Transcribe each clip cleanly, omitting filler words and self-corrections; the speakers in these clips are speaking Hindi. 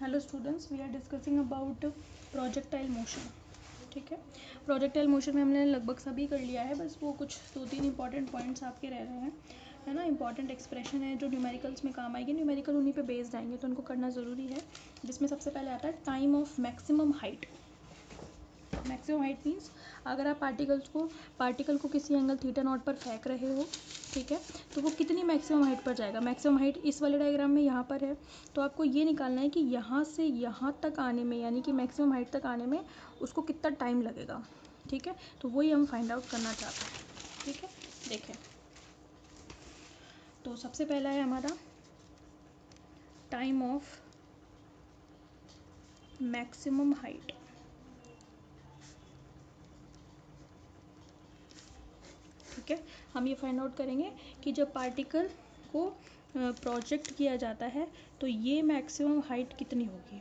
Hello students, we are discussing about projectile motion. ठीक है, प्रोजेक्टाइल मोशन में हमने लगभग सभी कर लिया है, बस वो कुछ 2-3 इंपॉर्टेंट पॉइंट्स आपके रह रहे हैं, है ना। इंपॉर्टेंट एक्सप्रेशन है जो न्यूमेरिकल्स में काम आएगी, न्यूमेरिकल उन्हीं पे बेस्ड आएंगे तो उनको करना ज़रूरी है। जिसमें सबसे पहले आता है time of maximum height. Maximum height means अगर आप पार्टिकल को किसी एंगल थीटा नॉट पर फेंक रहे हो, ठीक है, तो वो कितनी मैक्सिमम हाइट पर जाएगा। मैक्सिमम हाइट इस वाले डायग्राम में यहाँ पर है, तो आपको ये निकालना है कि यहाँ से यहाँ तक आने में, यानी कि मैक्सिमम हाइट तक आने में उसको कितना टाइम लगेगा। ठीक है, तो वही हम फाइंड आउट करना चाहते हैं। ठीक है, देखें तो सबसे पहला है हमारा टाइम ऑफ मैक्सिमम हाइट। ठीक है, हम ये फाइंड आउट करेंगे कि जब पार्टिकल को प्रोजेक्ट किया जाता है तो ये मैक्सिमम हाइट कितनी होगी,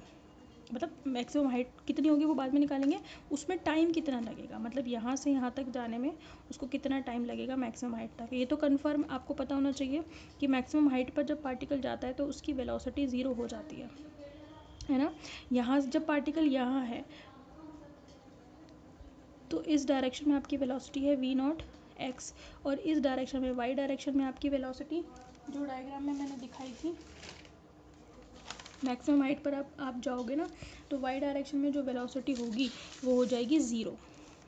मतलब मैक्सिमम हाइट कितनी होगी वो बाद में निकालेंगे। उसमें टाइम कितना लगेगा, मतलब यहाँ से यहाँ तक जाने में उसको कितना टाइम लगेगा मैक्सिमम हाइट तक। ये तो कन्फर्म आपको पता होना चाहिए कि मैक्सिमम हाइट पर जब पार्टिकल जाता है तो उसकी वेलोसिटी 0 हो जाती है ना। यहाँ जब पार्टिकल यहाँ है तो इस डायरेक्शन में आपकी वेलोसिटी है v0x, और इस डायरेक्शन में y डायरेक्शन में आपकी वेलोसिटी जो डायग्राम में मैंने दिखाई थी, मैक्सिमम हाइट पर आप जाओगे ना तो y डायरेक्शन में जो वेलोसिटी होगी वो हो जाएगी 0,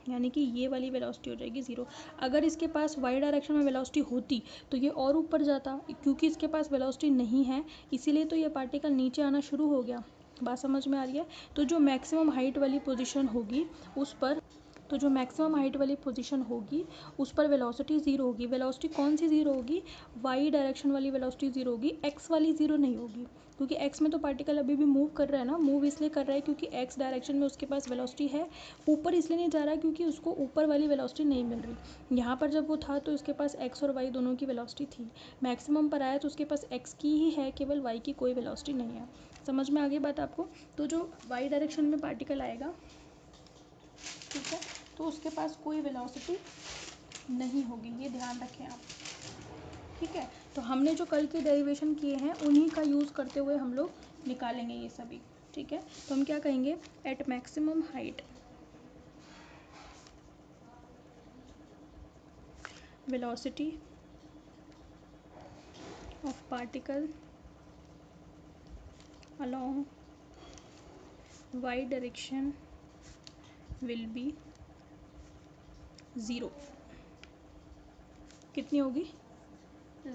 यानी कि ये वाली वेलोसिटी हो जाएगी 0। अगर इसके पास y डायरेक्शन में वेलोसिटी होती तो ये और ऊपर जाता, क्योंकि इसके पास वेलोसिटी नहीं है इसीलिए तो ये पार्टिकल नीचे आना शुरू हो गया। बात समझ में आ रही है। तो जो मैक्सिमम हाइट वाली पोजीशन होगी उस पर वेलोसिटी 0 होगी। वेलोसिटी कौन सी 0 होगी, y डायरेक्शन वाली वेलोसिटी 0 होगी, x वाली 0 नहीं होगी, क्योंकि x में तो पार्टिकल अभी भी मूव कर रहा है ना। मूव इसलिए कर रहा है क्योंकि x डायरेक्शन में उसके पास वेलोसिटी है, ऊपर इसलिए नहीं जा रहा क्योंकि उसको ऊपर वाली वेलोसिटी नहीं मिल रही। यहाँ पर जब वो था तो उसके पास x और y दोनों की वेलोसिटी थी, मैक्सिमम पर आया तो उसके पास x की ही है, केवल y की कोई वेलोसिटी नहीं है। समझ में आ गई बात आपको। तो जो y डायरेक्शन में पार्टिकल आएगा, ठीक है, तो उसके पास कोई वेलोसिटी नहीं होगी, ये ध्यान रखें आप। ठीक है, तो हमने जो कल के डेरिवेशन किए हैं उन्हीं का यूज़ करते हुए हम लोग निकालेंगे ये सभी। ठीक है, तो हम क्या कहेंगे, at maximum height velocity of particle along y direction will be 0। कितनी होगी,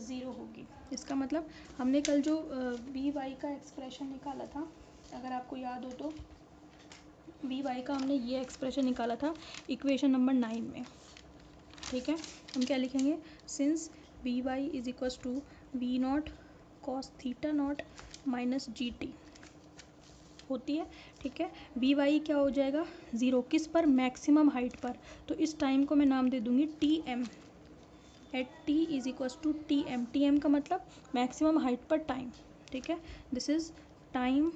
0 होगी। इसका मतलब हमने कल जो वी वाई का एक्सप्रेशन निकाला था, अगर आपको याद हो तो वी वाई का हमने ये एक्सप्रेशन निकाला था इक्वेशन नंबर 9 में। ठीक है, हम क्या लिखेंगे, since V Y is equals to V not cos theta not minus G T होती है। ठीक है, वी वाई क्या हो जाएगा 0, किस पर, मैक्सिमम हाइट पर। तो इस टाइम को मैं नाम दे दूंगी T M, at T is equals to T M. T M का मतलब मैक्सिमम हाइट पर टाइम। ठीक है, this is time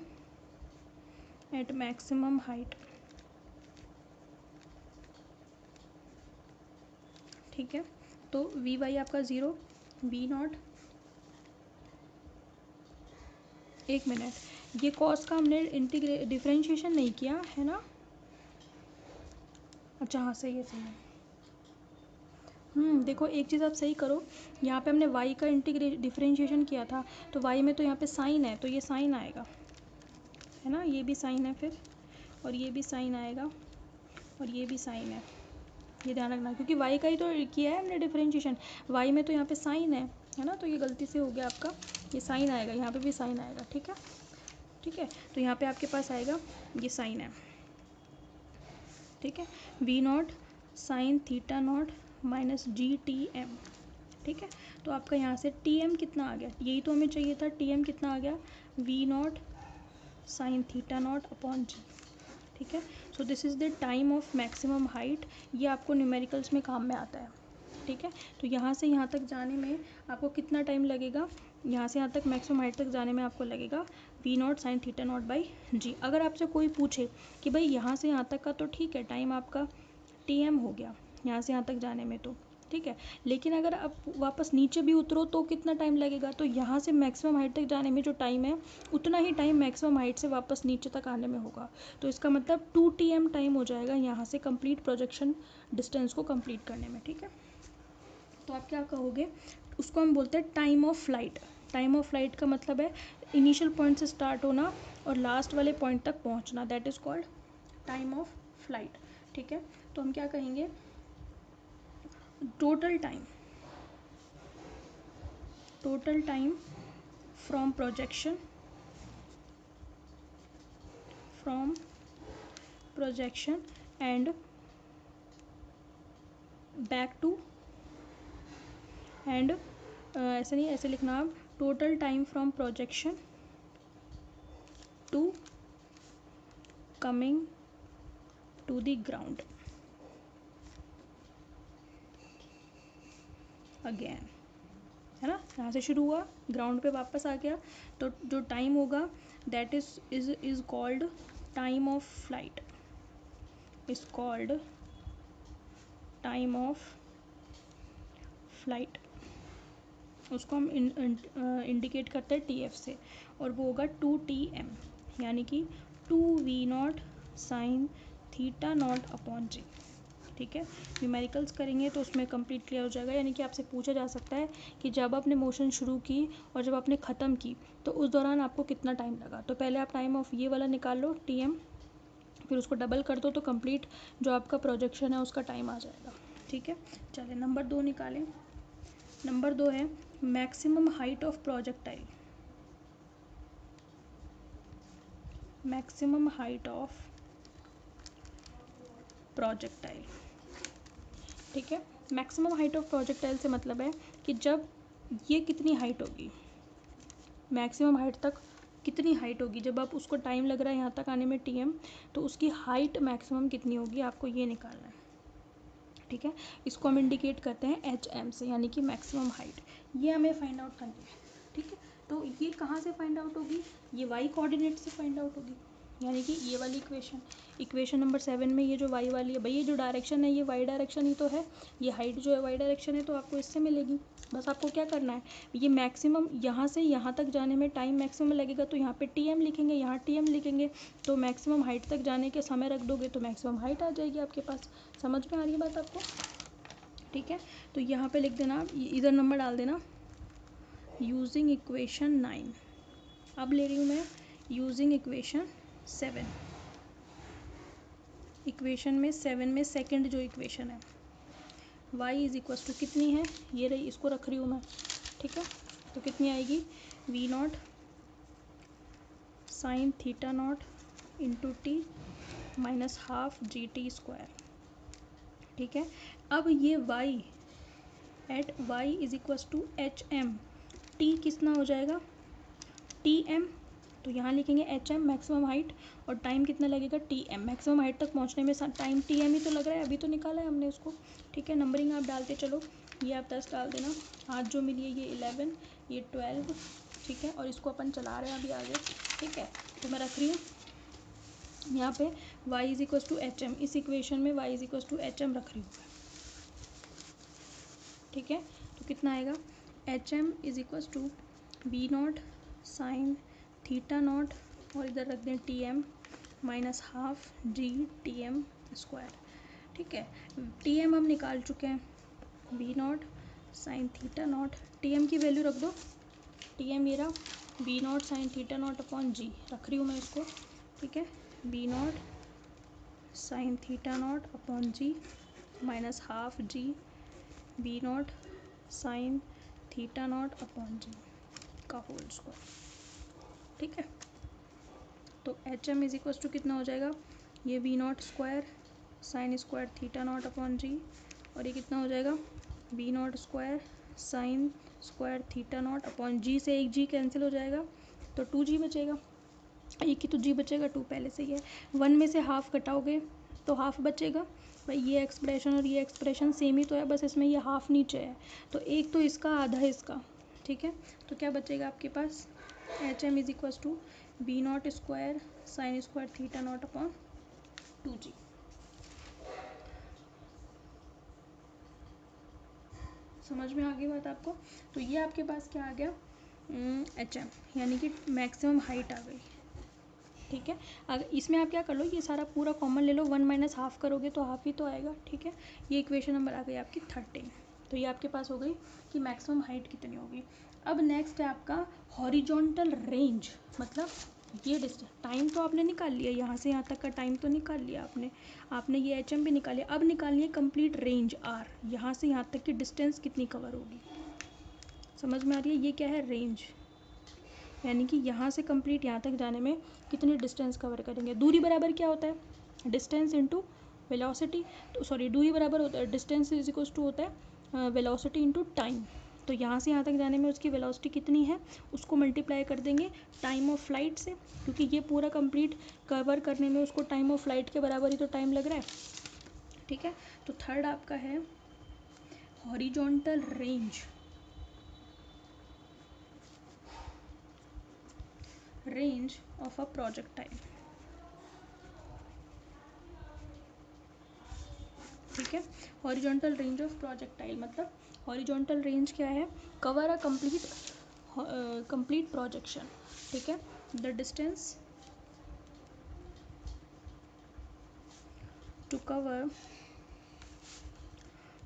at maximum height. ठीक है, तो वी वाई आपका 0, वी नॉट, एक मिनट, ये कॉस का हमने डिफरेंशिएशन नहीं किया है ना। अच्छा हाँ, सही है। देखो एक चीज़ आप सही करो, यहाँ पे हमने y का डिफरेंशिएशन किया था तो y में तो यहाँ पे साइन है तो ये साइन आएगा, है ना, ये भी साइन है फिर, और ये भी साइन आएगा, और ये भी साइन है। ये ध्यान रखना क्योंकि y का ही तो किया है हमने डिफरेंशिएशन, y में तो यहाँ पे साइन है ना, तो ये गलती से हो गया आपका, ये साइन आएगा, यहाँ पे भी साइन आएगा। ठीक है, ठीक है, तो यहाँ पे आपके पास आएगा ये साइन है। ठीक है, V not sine theta not minus G T M. ठीक है, तो आपका यहाँ से टी एम कितना आ गया, यही तो हमें चाहिए था, टी एम कितना आ गया, V not sine theta not upon G. ठीक है, so this is the time of maximum height, ये आपको न्यूमेरिकल्स में काम में आता है। ठीक है, तो यहाँ से यहाँ तक जाने में आपको कितना टाइम लगेगा, यहाँ से यहाँ तक मैक्सिमम हाइट तक जाने में आपको लगेगा V not sine theta naught by G. अगर आपसे कोई पूछे कि भाई यहाँ से यहाँ तक का तो ठीक है टाइम आपका टी एम हो गया यहाँ से यहाँ तक जाने में, तो ठीक है। लेकिन अगर आप वापस नीचे भी उतरो तो कितना टाइम लगेगा, तो यहाँ से मैक्सिमम हाइट तक जाने में जो टाइम है उतना ही टाइम मैक्सिमम हाइट से वापस नीचे तक आने में होगा। तो इसका मतलब 2 TM टाइम हो जाएगा यहाँ से कंप्लीट प्रोजेक्शन डिस्टेंस को कंप्लीट करने में। ठीक है, तो आप क्या कहोगे, उसको हम बोलते हैं time of flight. Time of flight का मतलब है इनिशियल पॉइंट से स्टार्ट होना और लास्ट वाले पॉइंट तक पहुँचना, that is called time of flight. ठीक है, तो हम क्या कहेंगे, total time from projection and back to and ऐसे नहीं, ऐसे लिखना आप, total time from projection to coming to the ground again, है ना। यहाँ से शुरू हुआ, ग्राउंड पे वापस आ गया, तो जो टाइम होगा that is called time of flight, is called time of flight. उसको हम इंडिकेट करते हैं TF से, और वो होगा 2TM, यानी कि 2V0 sine theta not upon G. ठीक है, न्यूमेरिकल्स करेंगे तो उसमें कंप्लीट क्लियर हो जाएगा। यानी कि आपसे पूछा जा सकता है कि जब आपने मोशन शुरू की और जब आपने ख़त्म की तो उस दौरान आपको कितना टाइम लगा। तो पहले आप टाइम ऑफ ये वाला निकाल लो TM, फिर उसको डबल कर दो तो कंप्लीट जो आपका प्रोजेक्शन है उसका टाइम आ जाएगा। ठीक है, चलिए नंबर 2 निकालें। नंबर 2 है maximum height of projectile. Maximum height of projectile. ठीक है, मैक्सिमम हाइट ऑफ प्रोजेक्टाइल से मतलब है कि जब ये कितनी हाइट होगी, मैक्सिमम हाइट तक कितनी हाइट होगी, जब आप उसको टाइम लग रहा है यहाँ तक आने में TM, तो उसकी हाइट मैक्सिमम कितनी होगी आपको ये निकालना है। ठीक है, इसको हम इंडिकेट करते हैं HM से, यानी कि मैक्सिमम हाइट। ये हमें फाइंड आउट करनी है। ठीक है, तो ये कहाँ से फाइंड आउट होगी, ये y कोऑर्डिनेट से फाइंड आउट होगी, यानी कि ये वाली इक्वेशन नंबर 7 में ये जो y वाली है, भाई ये जो डायरेक्शन है ये y डायरेक्शन ही तो है, ये हाइट जो है y डायरेक्शन है, तो आपको इससे मिलेगी। बस आपको क्या करना है, ये मैक्सिमम यहाँ से यहाँ तक जाने में टाइम मैक्सिमम लगेगा, तो यहाँ पे TM लिखेंगे, यहाँ TM लिखेंगे, तो मैक्सिमम हाइट तक जाने के समय रख दोगे तो मैक्सिमम हाइट आ जाएगी आपके पास। समझ में आ रही है बात आपको। ठीक है, तो यहाँ पे लिख देना आप, इधर नंबर डाल देना यूजिंग इक्वेशन 9। अब ले रही हूँ मैं यूजिंग इक्वेशन 7। इक्वेशन में 7 में सेकंड जो इक्वेशन है y इज इक्वल टू कितनी है, ये रही, इसको रख रही हूँ मैं। ठीक है, तो कितनी आएगी, V0 sine theta not into T minus half GT square. ठीक है, अब ये y at y is equal to HM, t कितना हो जाएगा TM, तो यहाँ लिखेंगे HM मैक्सिमम हाइट, और टाइम कितना लगेगा TM, मैक्सिमम हाइट तक पहुँचने में टाइम TM ही तो लग रहा है, अभी तो निकाला है हमने उसको। ठीक है, नंबरिंग आप डालते चलो, ये आप 10 डाल देना, आज जो मिली है ये 11, ये 12। ठीक है, और इसको अपन चला रहे हैं अभी आगे। ठीक है, तो मैं रख रही हूँ यहाँ पे y is equal to HM, इस इक्वेशन में y is equal to HM रख रही हूँ। ठीक है, तो कितना आएगा, HM is equal to V0 sine theta not, और इधर रख दें TM minus half GTM square. ठीक है, TM हम निकाल चुके हैं, V0 sine theta not, TM की वैल्यू रख दो, TM ये रहा V0 sine theta not upon G, रख रही हूँ मैं इसको। ठीक है, V0 sine theta not upon G minus half G V0 sine theta not upon G का होल स्क्वायर। ठीक है, तो HM इज इक्वल टू कितना हो जाएगा, ये V0 square sine square theta not upon G, और ये कितना हो जाएगा V0 square sine square theta not upon G, से एक G कैंसिल हो जाएगा तो 2G बचेगा, एक ही तो G बचेगा, 2 पहले से ही है। 1 में से हाफ घटाओगे तो हाफ बचेगा, भाई ये एक्सप्रेशन और ये एक्सप्रेशन सेम ही तो है, बस इसमें ये हाफ नीचे है, तो एक तो इसका आधा है इसका। ठीक है, तो क्या बचेगा आपके पास, HM is equal to V0 square sine square theta not upon 2G। समझ में आ गई बात आपको? तो ये आपके पास क्या आ गया, HM, यानी कि मैक्सिमम हाइट आ गई। ठीक है, अगर इसमें आप क्या कर लो, ये सारा पूरा कॉमन ले लो, 1 माइनस हाफ करोगे तो हाफ ही तो आएगा। ठीक है, ये इक्वेशन नंबर आ गई आपकी 13। तो ये आपके पास हो गई कि मैक्सिमम हाइट कितनी होगी। अब नेक्स्ट है आपका हॉरिजॉन्टल रेंज, मतलब ये डिस्टेंस, टाइम तो आपने निकाल लिया, यहाँ से यहाँ तक का टाइम तो निकाल लिया आपने ये HM भी निकाल लिया। अब निकालनी है कंप्लीट रेंज R, यहाँ से यहाँ तक की डिस्टेंस कितनी कवर होगी। समझ में आ रही है, ये क्या है, रेंज, यानी कि यहाँ से कंप्लीट यहाँ तक जाने में कितनी डिस्टेंस कवर करेंगे। दूरी बराबर क्या होता है, डिस्टेंस इनटू वेलोसिटी, तो सॉरी दूरी बराबर होता है, डिस्टेंस इज इक्वल्स टू होता है वेलोसिटी इनटू टाइम। तो यहाँ से यहाँ तक जाने में उसकी वेलोसिटी कितनी है, उसको मल्टीप्लाई कर देंगे टाइम ऑफ फ्लाइट से, क्योंकि ये पूरा कंप्लीट कवर करने में उसको टाइम ऑफ फ्लाइट के बराबर ही तो टाइम लग रहा है। ठीक है, तो थर्ड आपका है horizontal range of a projectile. ठीक है, हॉरिजॉन्टल रेंज ऑफ प्रोजेक्टाइल मतलब हॉरिजॉन्टल रेंज क्या है, कवर अ कंप्लीट प्रोजेक्शन। ठीक है, the distance to cover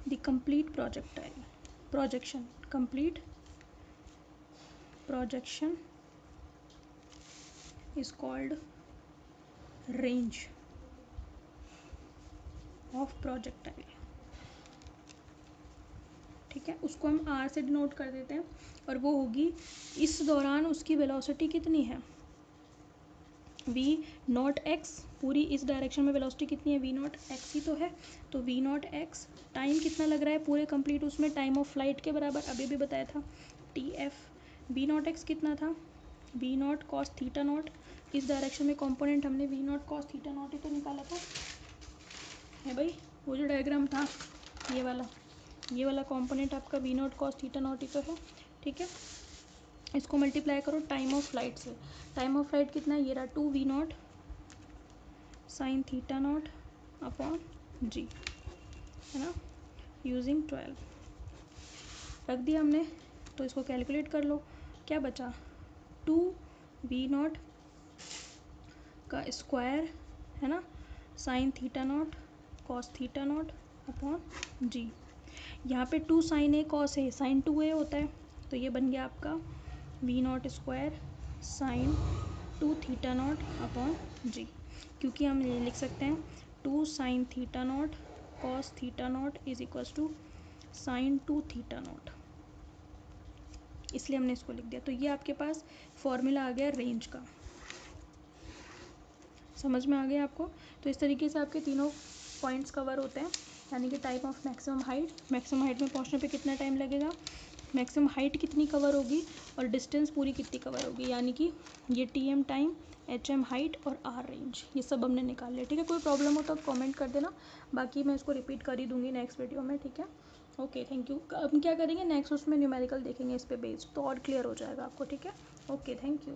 the complete projection is called range of projectile। ठीक है, उसको हम R से डिनोट कर देते हैं, और वो होगी इस दौरान उसकी वेलोसिटी कितनी है, v0x, पूरी इस डायरेक्शन में वेलोसिटी कितनी है, v0x ही तो है, तो v0x टाइम कितना लग रहा है पूरे कंप्लीट उसमें, टाइम ऑफ फ्लाइट के बराबर, अभी भी बताया था, TF। v0x कितना था, v0 cos थीटा नॉट, इस डायरेक्शन में कंपोनेंट हमने v0 cos थीटा नॉट ही तो निकाला था, है भाई, वो जो डायग्राम था ये वाला कंपोनेंट आपका v0 cos थीटा नॉट ही तो है। ठीक है, इसको मल्टीप्लाई करो टाइम ऑफ फ्लाइट से, टाइम ऑफ फ्लाइट कितना है, ये रहा 2v0 sine theta not upon g, है ना, यूजिंग 12 रख दिया हमने। तो इसको कैलकुलेट कर लो, क्या बचा, 2v0 का स्क्वायर, है ना, sine theta not cos theta not upon g। यहाँ पे 2 sine A cos A sine 2a होता है, तो ये बन गया आपका v0 square sine 2 theta not upon g, क्योंकि हम ये लिख सकते हैं 2 sine theta not cos theta not is equals to sine 2 theta not, इसलिए हमने इसको लिख दिया। तो ये आपके पास फॉर्मूला आ गया रेंज का। समझ में आ गया आपको? तो इस तरीके से आपके तीनों पॉइंट्स कवर होते हैं, यानी कि टाइप ऑफ मैक्सिमम हाइट में पहुंचने पे कितना टाइम लगेगा, मैक्सिमम हाइट कितनी कवर होगी, और डिस्टेंस पूरी कितनी कवर होगी, यानी कि ये TM टाइम, HM हाइट और R रेंज, ये सब हमने निकाल लिया। ठीक है, कोई प्रॉब्लम हो तो आप कमेंट कर देना, बाकी मैं इसको रिपीट कर ही दूँगी नेक्स्ट वीडियो में। ठीक है, ओके, थैंक यू। अब क्या करेंगे नेक्स्ट, उसमें न्यूमेरिकल देखेंगे इस पे बेस्ड, तो और क्लियर हो जाएगा आपको। ठीक है, ओके, थैंक यू।